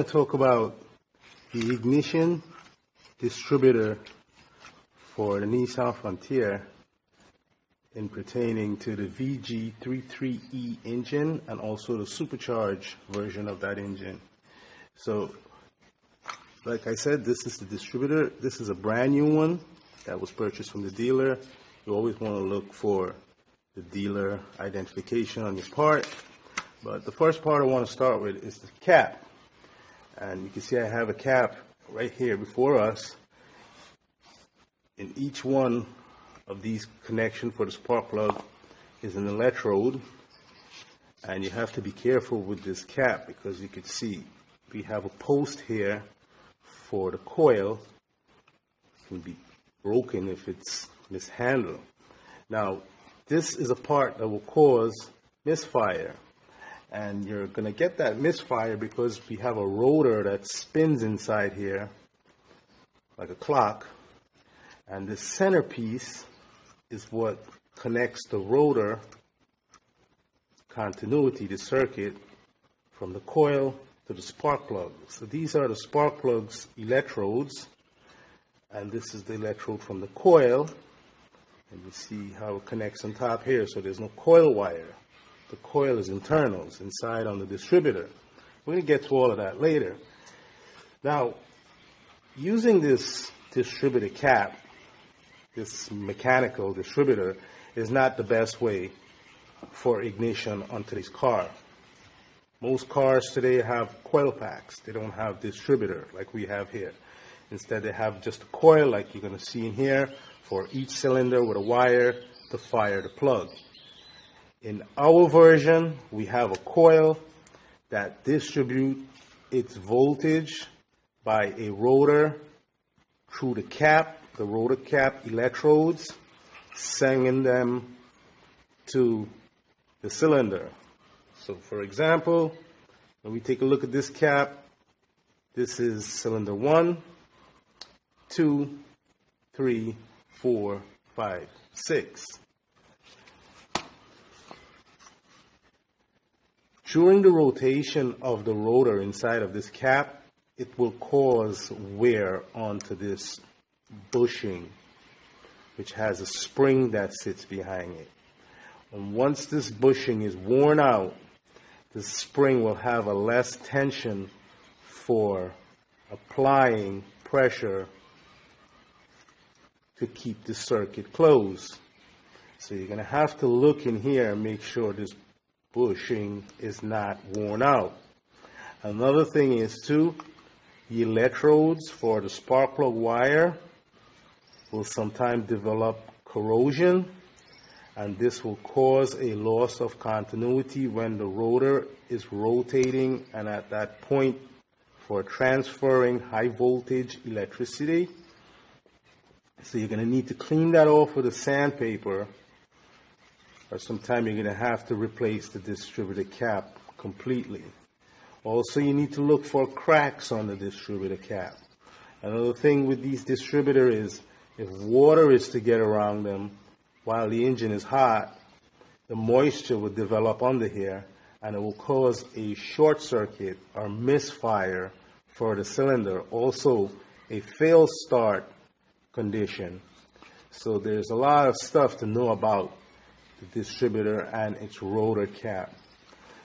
to talk about the Ignition Distributor for the Nissan Frontier in pertaining to the Vg33e engine and also the supercharged version of that engine. So, like I said, this is the distributor. This is a brand new one that was purchased from the dealer. You always want to look for the dealer identification on your part. But the first part I want to start with is the cap. And you can see I have a cap right here before us. In each one of these connections for the spark plug is an electrode. And you have to be careful with this cap because you can see we have a post here for the coil. It can be broken if it's mishandled. Now, this is a part that will cause misfire. And you're going to get that misfire because we have a rotor that spins inside here like a clock. And this centerpiece is what connects the rotor continuity, the circuit, from the coil to the spark plug. So these are the spark plug's electrodes. And this is the electrode from the coil. And you see how it connects on top here. So there's no coil wire. The coil is internals inside on the distributor. We're going to get to all of that later. Now, using this distributor cap, this mechanical distributor, is not the best way for ignition on today's car. Most cars today have coil packs. They don't have distributor like we have here. Instead, they have just a coil like you're going to see in here for each cylinder with a wire to fire the plug. In our version, we have a coil that distributes its voltage by a rotor through the cap, the rotor cap electrodes, sending them to the cylinder. So for example, when we take a look at this cap, this is cylinder 1, 2, 3, 4, 5, 6. During the rotation of the rotor inside of this cap, it will cause wear onto this bushing, which has a spring that sits behind it. And once this bushing is worn out, the spring will have a less tension for applying pressure to keep the circuit closed. So you're going to have to look in here and make sure this bushing is not worn out. Another thing is too, the electrodes for the spark plug wire will sometimes develop corrosion, and this will cause a loss of continuity when the rotor is rotating and at that point for transferring high voltage electricity. So you're going to need to clean that off with a sandpaper, or sometime you're going to have to replace the distributor cap completely. Also, you need to look for cracks on the distributor cap. Another thing with these distributors is if water is to get around them while the engine is hot, the moisture will develop under here and it will cause a short circuit or misfire for the cylinder. Also, a fail start condition. So there's a lot of stuff to know about the distributor and its rotor cap.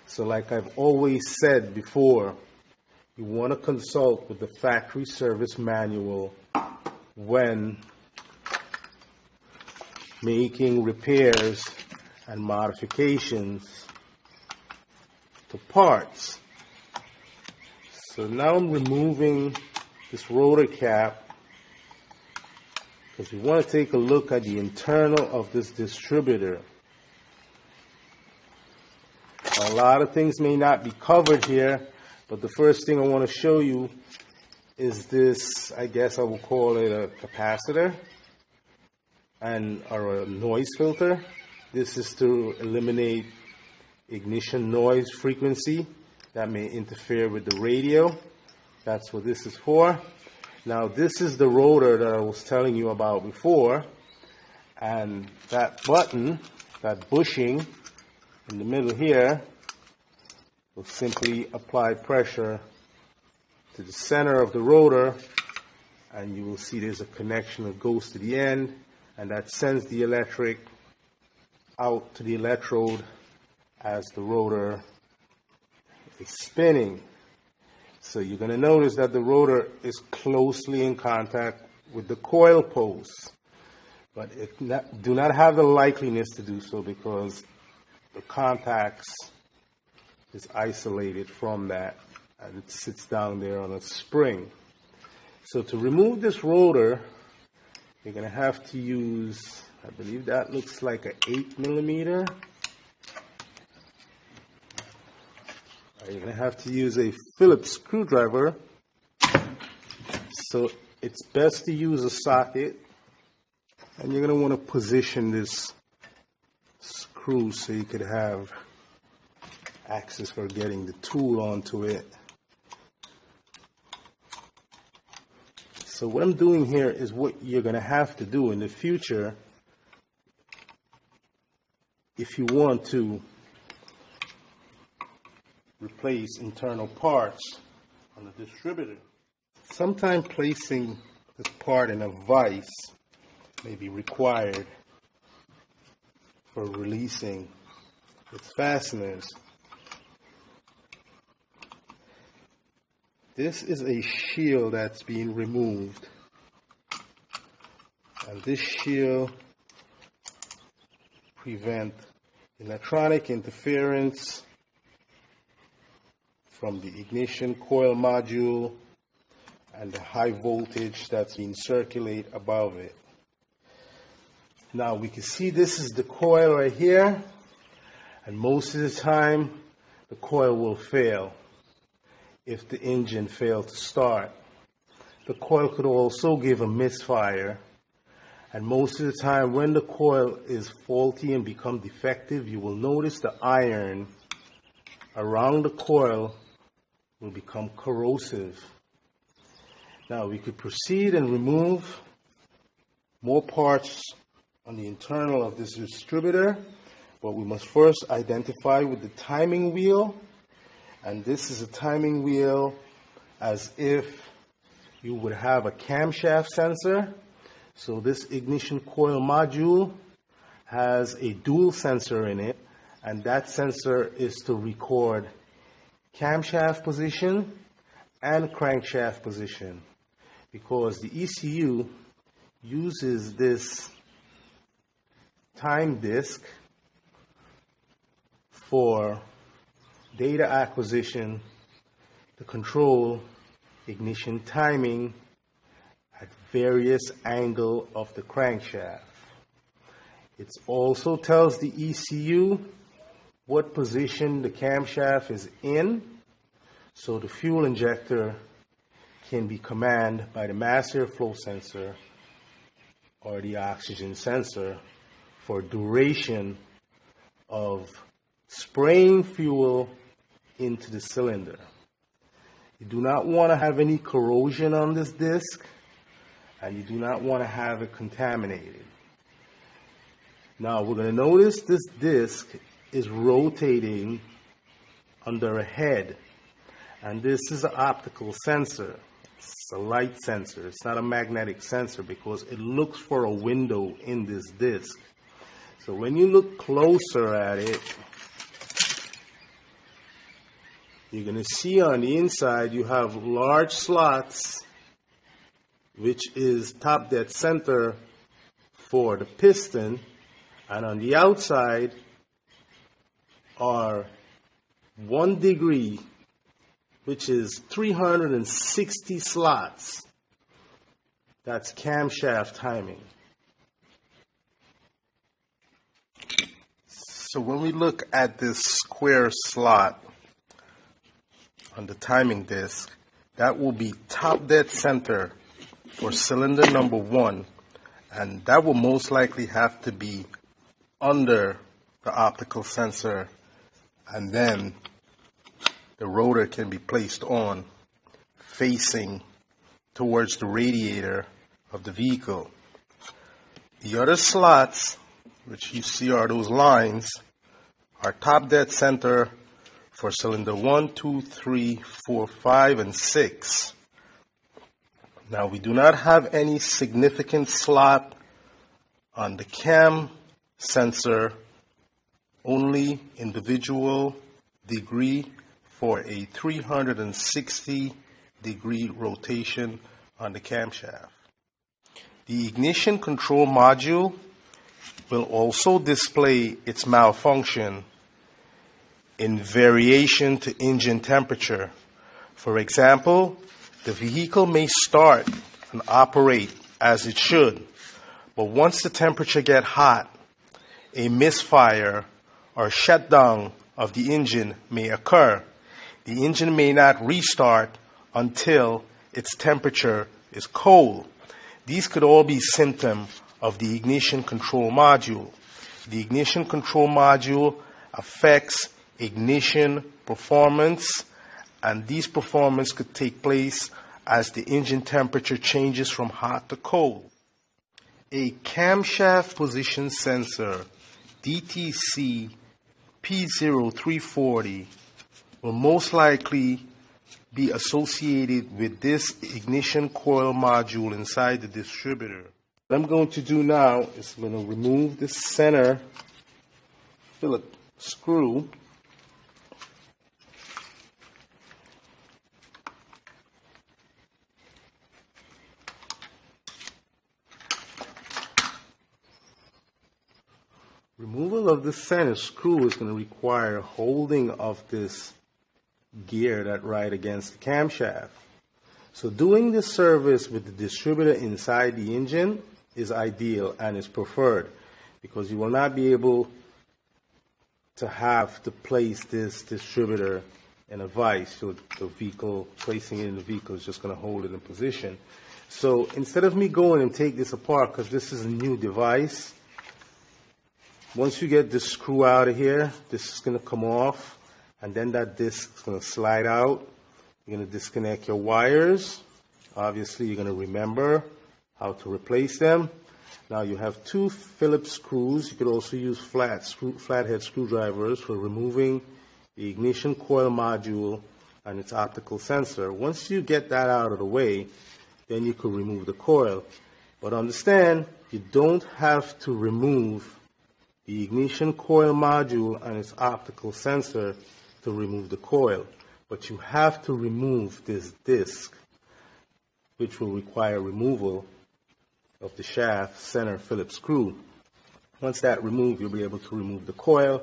So like I've always said before, you want to consult with the factory service manual when making repairs and modifications to parts. So now I'm removing this rotor cap because we want to take a look at the internal of this distributor. A lot of things may not be covered here, but the first thing I want to show you is this, I guess I will call it a capacitor or a noise filter. This is to eliminate ignition noise frequency that may interfere with the radio. That's what this is for. Now this is the rotor that I was telling you about before, and that button, that bushing in the middle here, will simply apply pressure to the center of the rotor, and you will see there's a connection that goes to the end, and that sends the electric out to the electrode as the rotor is spinning. So you're going to notice that the rotor is closely in contact with the coil post, but it do not have the likeliness to do so because the contacts is isolated from that, and it sits down there on a spring. So to remove this rotor, you're going to have to use, I believe that looks like an 8mm. You're going to have to use a Phillips screwdriver. So it's best to use a socket, and you're going to want to position this screw so you could have access for getting the tool onto it. So what I'm doing here is what you're going to have to do in the future if you want to replace internal parts on the distributor. Sometimes placing this part in a vise may be required for releasing its fasteners. This is a shield that's being removed, and this shield prevents electronic interference from the ignition coil module and the high voltage that's being circulated above it. Now we can see this is the coil right here, and most of the time the coil will fail if the engine failed to start. The coil could also give a misfire, and most of the time when the coil is faulty and become defective, you will notice the iron around the coil will become corrosive. Now we could proceed and remove more parts on the internal of this distributor, but we must first identify with the timing wheel. And this is a timing wheel as if you would have a camshaft sensor. So this ignition coil module has a dual sensor in it, and that sensor is to record camshaft position and crankshaft position, because the ECU uses this time disk for data acquisition to control ignition timing at various angles of the crankshaft. It also tells the ECU what position the camshaft is in, so the fuel injector can be commanded by the mass airflow sensor or the oxygen sensor for duration of spraying fuel into the cylinder. You do not want to have any corrosion on this disc, and you do not want to have it contaminated. Now we're going to notice this disc is rotating under a head, and this is an optical sensor. It's a light sensor. It's not a magnetic sensor because it looks for a window in this disc. So when you look closer at it, you're going to see on the inside you have large slots, which is top dead center for the piston, and on the outside are 1 degree, which is 360 slots. That's camshaft timing. So when we look at this square slot on the timing disc, that will be top dead center for cylinder number 1, and that will most likely have to be under the optical sensor, and then the rotor can be placed on facing towards the radiator of the vehicle. The other slots, which you see are those lines, are top dead center for cylinder 1, 2, 3, 4, 5, and 6. Now we do not have any significant slot on the cam sensor, only individual degree for a 360-degree rotation on the camshaft. The ignition control module will also display its malfunction in variation to engine temperature. For example, the vehicle may start and operate as it should, but once the temperature gets hot, a misfire or shutdown of the engine may occur. The engine may not restart until its temperature is cold. These could all be symptoms of the ignition control module. The ignition control module affects ignition performance, and these performance could take place as the engine temperature changes from hot to cold. A camshaft position sensor, DTC P0340, will most likely be associated with this ignition coil module inside the distributor. What I'm going to do now is I'm going to remove the center Phillips screw. Removal of the center screw is going to require holding of this gear that right against the camshaft. So doing this service with the distributor inside the engine is ideal and is preferred, because you will not be able to have to place this distributor in a vise. So the vehicle, placing it in the vehicle is just going to hold it in position. So instead of me going and take this apart, because this is a new device, once you get this screw out of here, this is going to come off, and then that disc is going to slide out. You're going to disconnect your wires. Obviously, you're going to remember how to replace them. Now you have two Phillips screws. You could also use flathead screwdrivers for removing the ignition coil module and its optical sensor. Once you get that out of the way, then you could remove the coil. But understand, you don't have to remove the ignition coil module and its optical sensor to remove the coil, but you have to remove this disc, which will require removal of the shaft center Phillips screw. Once that removed, you'll be able to remove the coil.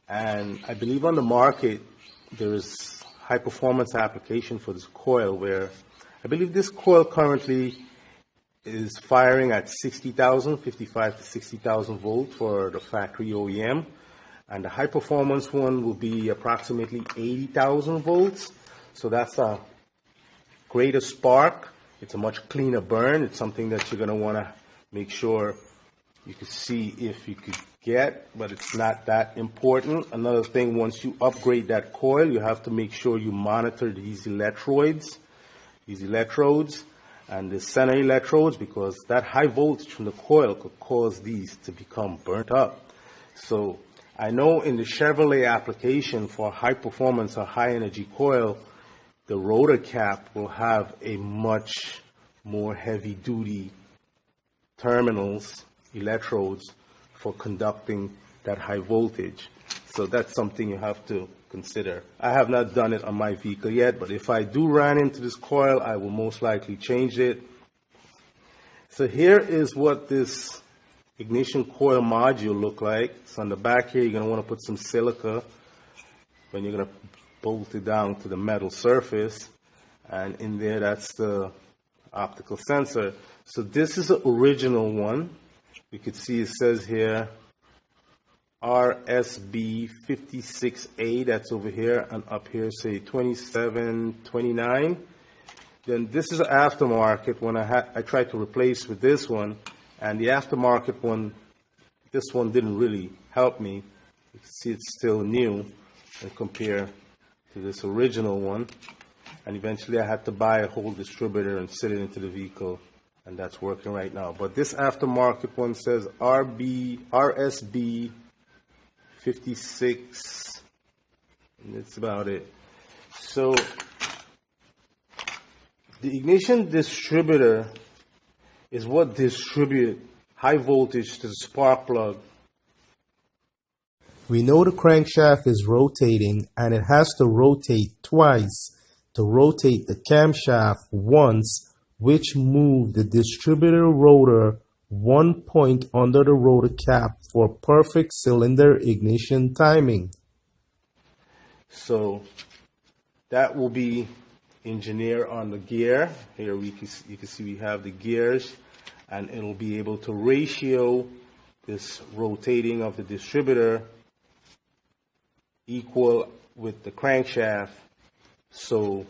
And I believe on the market there is high performance application for this coil, where I believe this coil currently is firing at 60,000, 55 to 60,000 volts for the factory OEM. And the high performance one will be approximately 80,000 volts. So that's a greater spark. It's a much cleaner burn. It's something that you're going to want to make sure you can see if you could get, but it's not that important. Another thing, once you upgrade that coil, you have to make sure you monitor these electrodes, and the center electrodes, because that high voltage from the coil could cause these to become burnt up. So I know in the Chevrolet application for high performance or high energy coil, the rotor cap will have a much more heavy duty terminals, electrodes, for conducting that high voltage. So that's something you have to consider. I have not done it on my vehicle yet, but if I do run into this coil, I will most likely change it. So here is what this ignition coil module look like. So on the back here, you're going to want to put some silica when you're going to bolt it down to the metal surface. And in there, that's the optical sensor. So this is the original one. You can see it says here RSB56A, that's over here, and up here say 2729. Then this is an aftermarket one I tried to replace with this one, and the aftermarket one, this one didn't really help me. You can see it's still new and compare to this original one. And eventually I had to buy a whole distributor and sit it into the vehicle, and that's working right now. But this aftermarket one says RSB 56 And that's about it. So the ignition distributor is what distributes high voltage to the spark plug. We know the crankshaft is rotating and it has to rotate twice to rotate the camshaft once, which moves the distributor rotor 1 point under the rotor cap for perfect cylinder ignition timing. So that will be engineered on the gear. Here you can see we have the gears, and it'll be able to ratio this rotating of the distributor equal with the crankshaft, so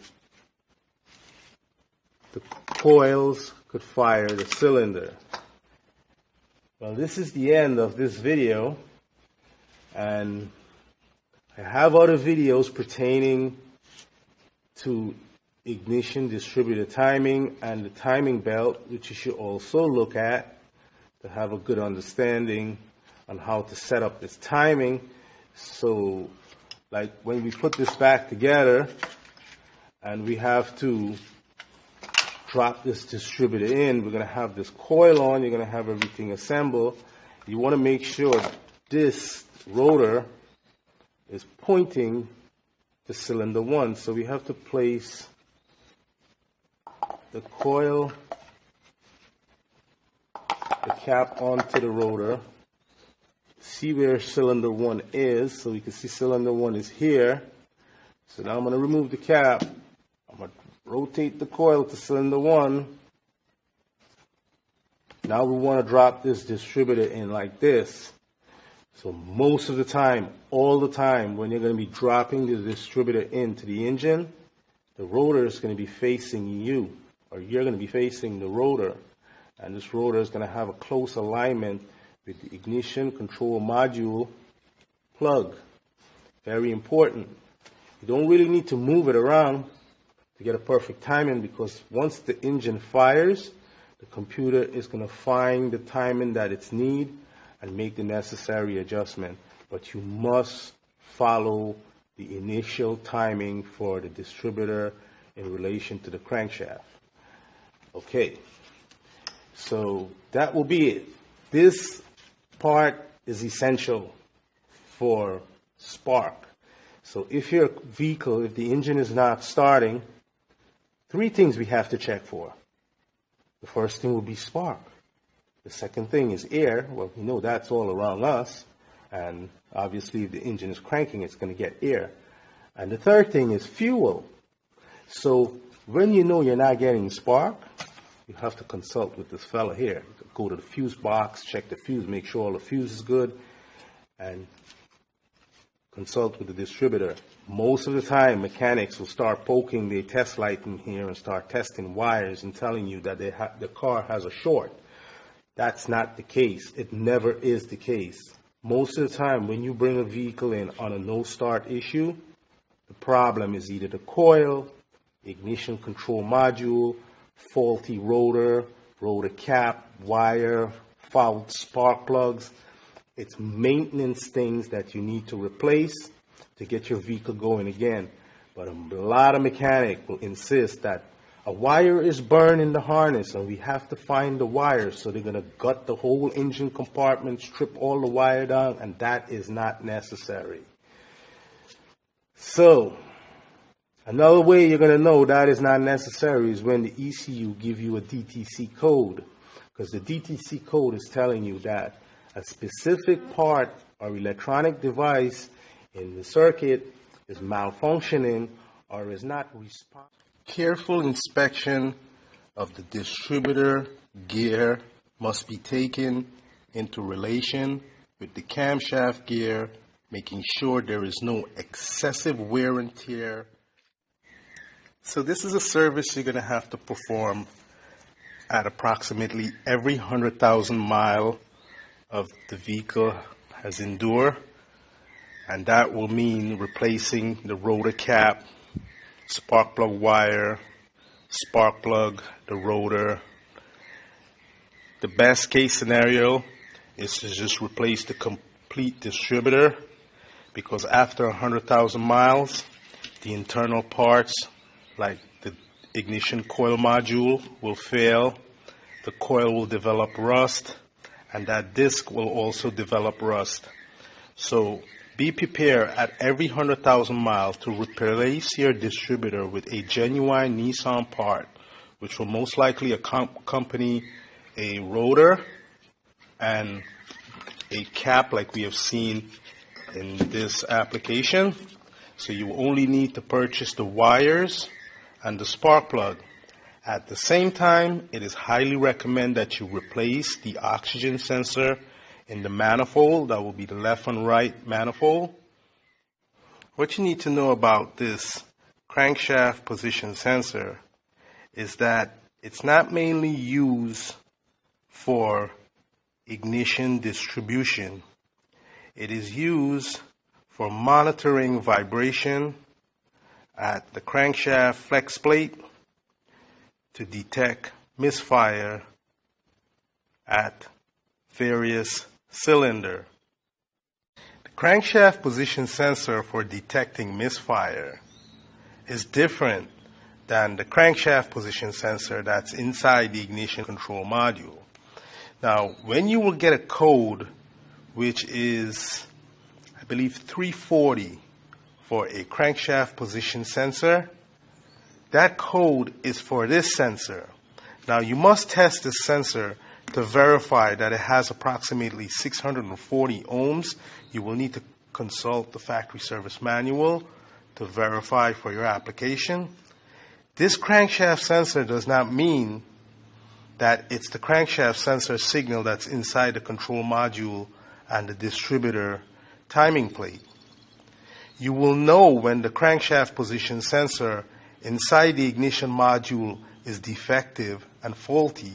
the coils could fire the cylinder. Well, this is the end of this video, and I have other videos pertaining to ignition distributor timing and the timing belt, which you should also look at to have a good understanding on how to set up this timing. So like when we put this back together and we have to drop this distributor in, we're going to have this coil on, you're going to have everything assembled. You want to make sure this rotor is pointing to cylinder 1. So we have to place the coil, the cap onto the rotor, see where cylinder 1 is, so we can see cylinder 1 is here. So now I'm going to remove the cap, I'm going to rotate the coil to cylinder 1. Now we want to drop this distributor in like this. So most of the time, all the time, when you're going to be dropping the distributor into the engine, the rotor is going to be facing you, or you're going to be facing the rotor. And this rotor is going to have a close alignment with the ignition control module plug. Very important. You don't really need to move it around to get a perfect timing, because once the engine fires, the computer is going to find the timing that it's need and make the necessary adjustment. But you must follow the initial timing for the distributor in relation to the crankshaft. Okay, so that will be it. This part is essential for spark. So if your vehicle, if the engine is not starting, 3 things we have to check for. The first thing will be spark. The second thing is air. Well, we know that's all around us. And obviously, if the engine is cranking, it's going to get air. And the third thing is fuel. So when you know you're not getting spark, you have to consult with this fella here. Go to the fuse box, check the fuse, make sure all the fuse is good, and consult with the distributor. Most of the time, mechanics will start poking their test light in here and start testing wires and telling you that the car has a short. That's not the case. It never is the case. Most of the time, when you bring a vehicle in on a no-start issue, the problem is either the coil, ignition control module, faulty rotor, rotor cap, wire, fouled spark plugs. It's maintenance things that you need to replace to get your vehicle going again. But a lot of mechanics will insist that a wire is burned in the harness and we have to find the wire. So they're going to gut the whole engine compartment, strip all the wire down, and that is not necessary. So another way you're going to know that is not necessary is when the ECU give you a DTC code, because the DTC code is telling you that a specific part or electronic device in the circuit is malfunctioning or is not responding. Careful inspection of the distributor gear must be taken into relation with the camshaft gear, making sure there is no excessive wear and tear. So this is a service you're going to have to perform at approximately every 100,000 miles of the vehicle has endured, and that will mean replacing the rotor cap, spark plug wire, spark plug, the rotor. The best case scenario is to just replace the complete distributor. because after 100,000 miles, the internal parts, like the ignition coil module, will fail, the coil will develop rust, and that disc will also develop rust. So be prepared at every 100,000 miles to replace your distributor with a genuine Nissan part, which will most likely accompany a rotor and a cap like we have seen in this application. So you only need to purchase the wires and the spark plug. At the same time, it is highly recommended that you replace the oxygen sensor in the manifold. That will be the left and right manifold. What you need to know about this crankshaft position sensor is that it's not mainly used for ignition distribution. It is used for monitoring vibration at the crankshaft flex plate to detect misfire at various cylinders. The crankshaft position sensor for detecting misfire is different than the crankshaft position sensor that's inside the ignition control module. Now, when you will get a code which is, I believe, 340 for a crankshaft position sensor, that code is for this sensor. Now, you must test this sensor to verify that it has approximately 640 ohms. You will need to consult the factory service manual to verify for your application. This crankshaft sensor does not mean that it's the crankshaft sensor signal that's inside the control module and the distributor timing plate. You will know when the crankshaft position sensor inside the ignition module is defective and faulty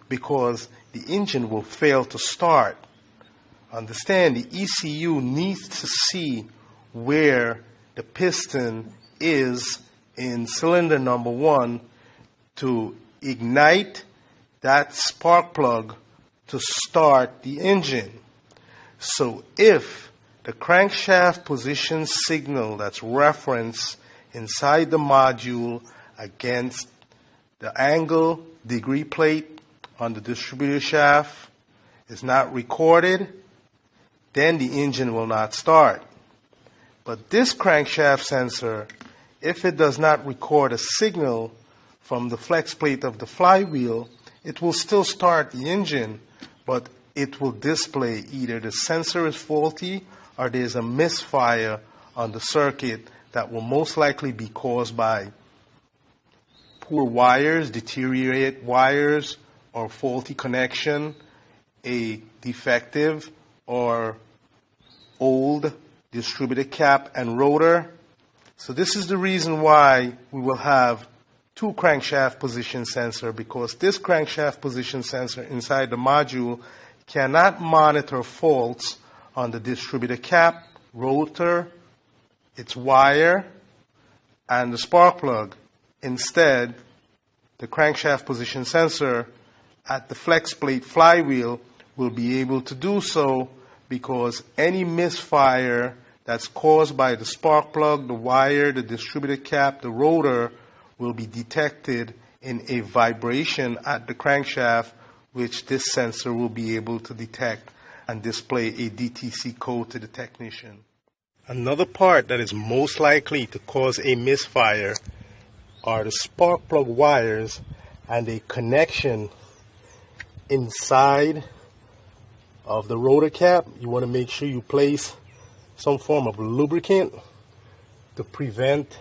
because the engine will fail to start. Understand, the ECU needs to see where the piston is in cylinder number 1 to ignite that spark plug to start the engine. So if the crankshaft position signal that's referenced inside the module against the angle degree plate on the distributor shaft is not recorded, then the engine will not start. But this crankshaft sensor, if it does not record a signal from the flex plate of the flywheel, it will still start the engine, but it will display either the sensor is faulty or there's a misfire on the circuit that will most likely be caused by poor wires, deteriorated wires, or faulty connection, a defective or old distributor cap and rotor. So this is the reason why we will have 2 crankshaft position sensor, because this crankshaft position sensor inside the module cannot monitor faults on the distributor cap, rotor, its wire, and the spark plug. Instead, the crankshaft position sensor at the flex plate flywheel will be able to do so, because any misfire that's caused by the spark plug, the wire, the distributor cap, the rotor will be detected in a vibration at the crankshaft, which this sensor will be able to detect and display a DTC code to the technician. Another part that is most likely to cause a misfire are the spark plug wires and a connection inside of the rotor cap. You want to make sure you place some form of lubricant to prevent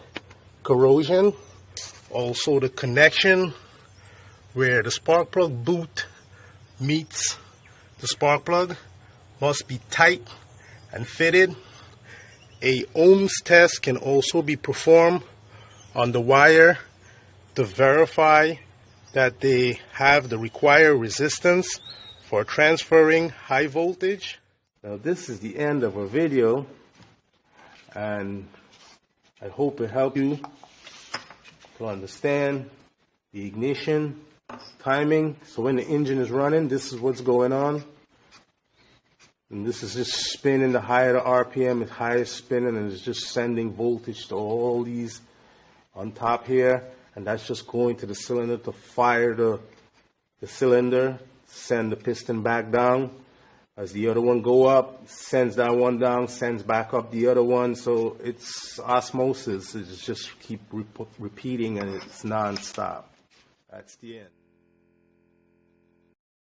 corrosion. Also, the connection where the spark plug boot meets the spark plug must be tight and fitted. A ohms test can also be performed on the wire to verify that they have the required resistance for transferring high voltage. Now this is the end of our video, and I hope it helped you to understand the ignition timing. So when the engine is running, this is what's going on. And this is just spinning. The higher the RPM, the higher it's spinning, and it's just sending voltage to all these on top here. And that's just going to the cylinder to fire the cylinder, send the piston back down. As the other one go up, sends that one down, sends back up the other one. So it's osmosis. It's just keep repeating, and it's non-stop. That's the end.